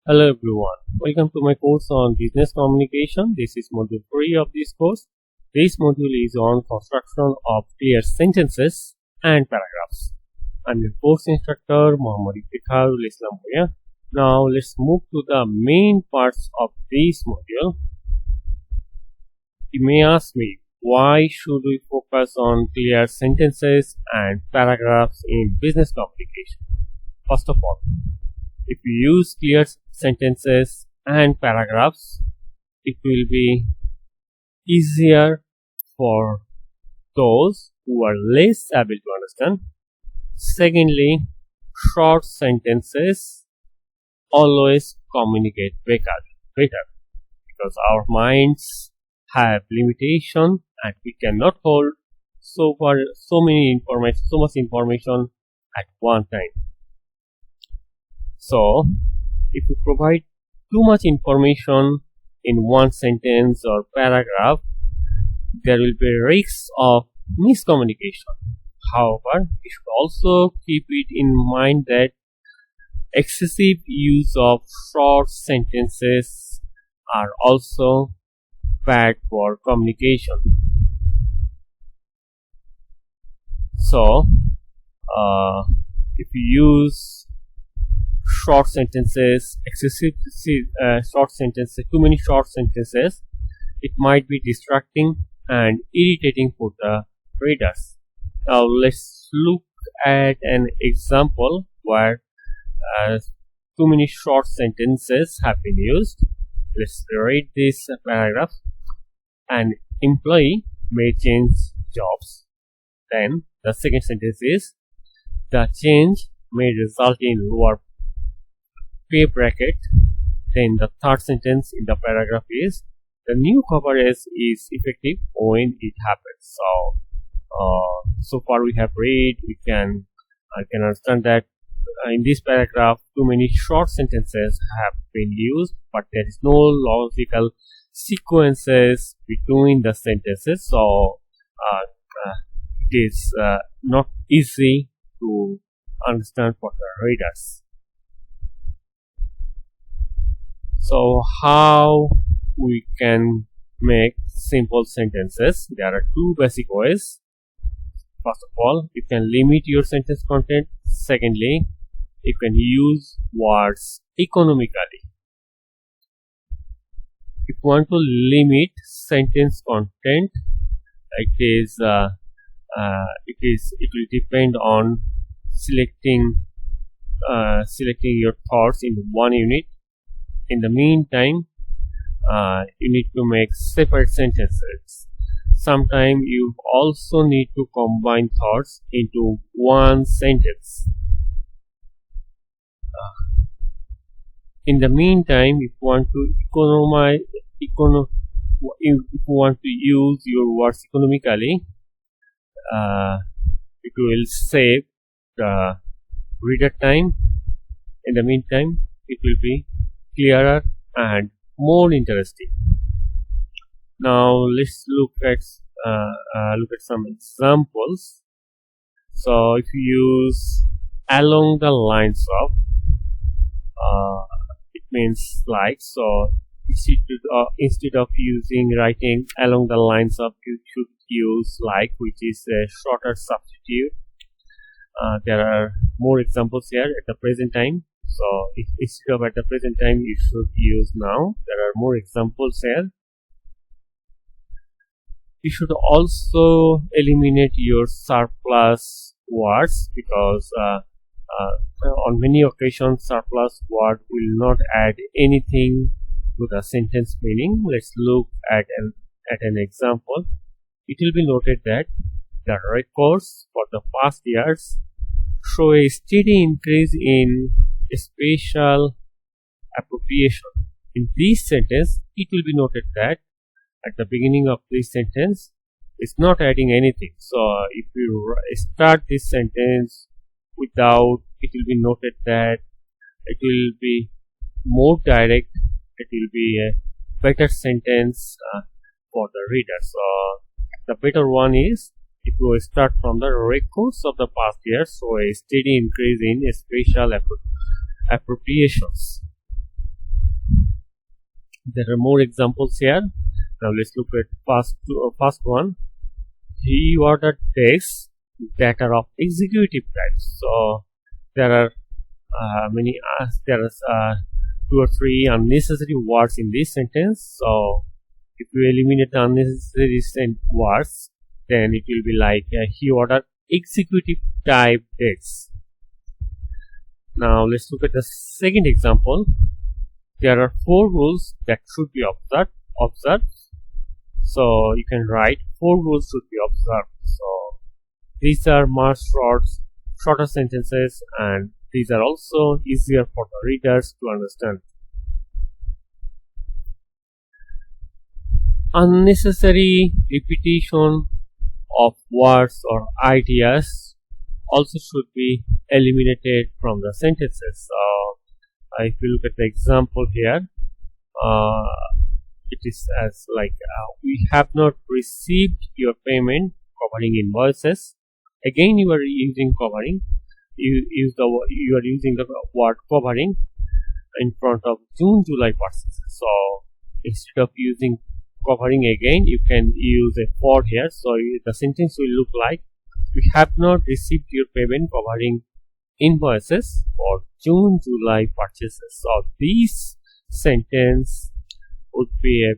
Hello everyone, welcome to my course on business communication. This is module 3 of this course. This module is on construction of clear sentences and paragraphs. I'm your course instructor Muhammad Iftikhar Islam Bhoya. Now let's move to the main parts of this module. You may ask me, why should we focus on clear sentences and paragraphs in business communication? First of all, if you use clear sentences and paragraphs, it will be easier for those who are less able to understand. Secondly, short sentences always communicate better because our minds have limitation and we cannot hold so much information at one time. So, if you provide too much information in one sentence or paragraph, there will be risks of miscommunication. However, we should also keep it in mind that excessive use of short sentences are also bad for communication. So, if you use short sentences, too many short sentences, it might be distracting and irritating for the readers. Now let's look at an example where too many short sentences have been used. Let's read this paragraph. An employee may change jobs. Then the second sentence is, the change may result in lower pay bracket. Then the third sentence in the paragraph is, the new coverage is effective when it happens. So far we have read, I can understand that in this paragraph too many short sentences have been used, but there is no logical sequences between the sentences, so it is not easy to understand for the readers. So how we can make simple sentences? There are two basic ways. First of all, you can limit your sentence content. Secondly, you can use words economically. If you want to limit sentence content, it will depend on selecting your thoughts in one unit. In the meantime, you need to make separate sentences. Sometimes you also need to combine thoughts into one sentence. In the meantime, if you want to use your words economically, it will save the reader time. In the meantime, it will be clearer and more interesting. Now let's look at some examples. So if you use along the lines of, it means like, so instead of writing along the lines of, you should use like, which is a shorter substitute. There are more examples here at the present time. So if instead of at the present time, you should use now. There are more examples here. You should also eliminate your surplus words, because on many occasions surplus word will not add anything to the sentence meaning. Let's look at an example. It will be noted that the records for the past years show a steady increase in special appropriation. In this sentence, it will be noted that at the beginning of this sentence is not adding anything. So if you start this sentence without, it will be noted that it will be more direct. It will be a better sentence for the reader. So the better one is, if you start from the records of the past year, so a steady increase in special appropriations. There are more examples here. Now let's look at first one. He ordered texts that are of executive type. So there are there are 2 or 3 unnecessary words in this sentence. So if you eliminate the unnecessary words, then it will be like he ordered executive type text. Now let's look at the second example. There are 4 rules that should be observed. So you can write 4 rules should be observed. So these are much shorter sentences, and these are also easier for the readers to understand. Unnecessary repetition of words or ideas also should be eliminated from the sentences. If you look at the example here, it is as like we have not received your payment, covering invoices. Again, you are using covering. You are using the word covering in front of June, July purchases. So instead of using covering again, you can use a for here. So the sentence will look like, we have not received your payment covering invoices for June, July purchases. So this sentence would be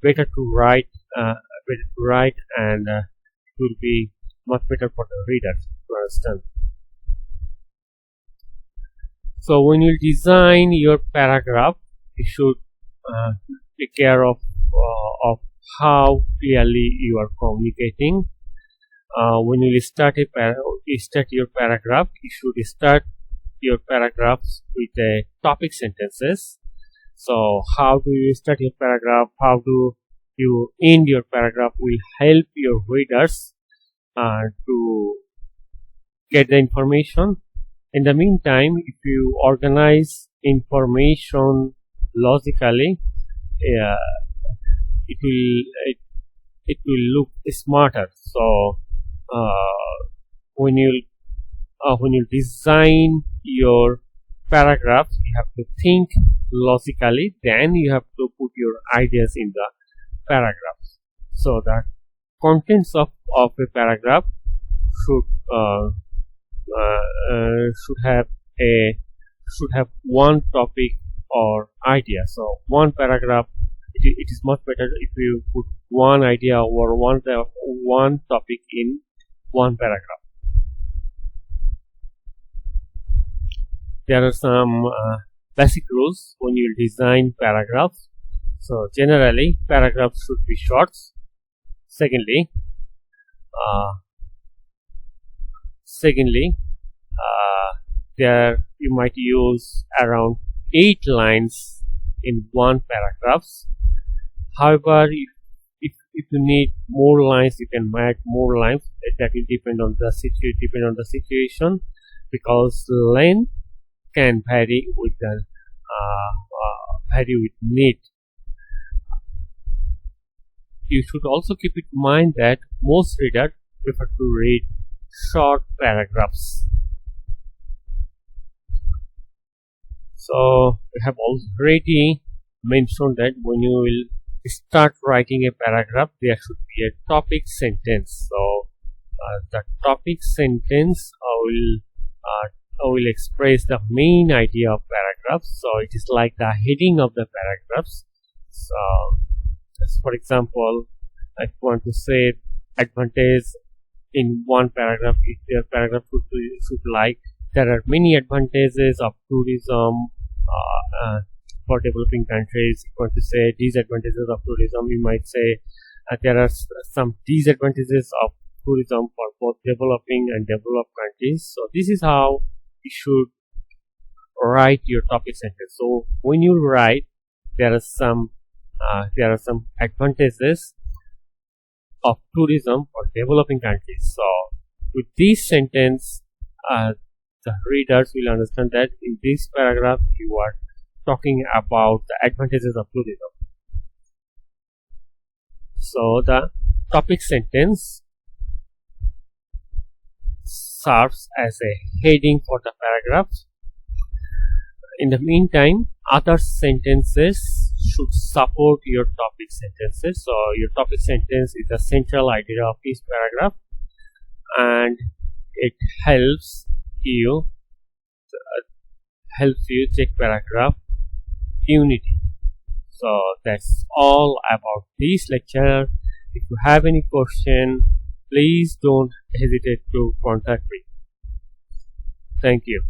better to write, and it will be much better for the reader to understand. So when you design your paragraph, you should take care of how clearly you are communicating. When you start your paragraph, you should start your paragraphs with topic sentences. So how do you start your paragraph, how do you end your paragraph will help your readers to get the information. In the meantime, if you organize information logically, it will look smarter. So when you design your paragraphs, you have to think logically, then you have to put your ideas in the paragraphs. So the contents of a paragraph should have one topic or idea. So one paragraph, it is much better if you put one idea or one topic in one paragraph. There are some basic rules when you design paragraphs. So generally, paragraphs should be short. Secondly, there you might use around 8 lines in one paragraph. However, if you need more lines, you can add more lines. That will depend on the situation, because length can vary with need. You should also keep in mind that most readers prefer to read short paragraphs. So we have already mentioned that when you will start writing a paragraph, there should be a topic sentence. So the topic sentence will express the main idea of paragraphs. So it is like the heading of the paragraphs. So for example, if you want to say advantage in one paragraph, if your paragraph should like, there are many advantages of tourism for developing countries. If you want to say disadvantages of tourism, you might say there are some disadvantages of tourism for both developing and developed countries. So this is how you should write your topic sentence. So when you write, there are some advantages of tourism for developing countries. So with this sentence, the readers will understand that in this paragraph you are talking about the advantages of tourism. So the topic sentence serves as a heading for the paragraph. In the meantime, other sentences should support your topic sentences. So your topic sentence is the central idea of each paragraph, and it helps you check paragraph unity. So that's all about this lecture. If you have any question, please don't hesitate to contact me. Thank you.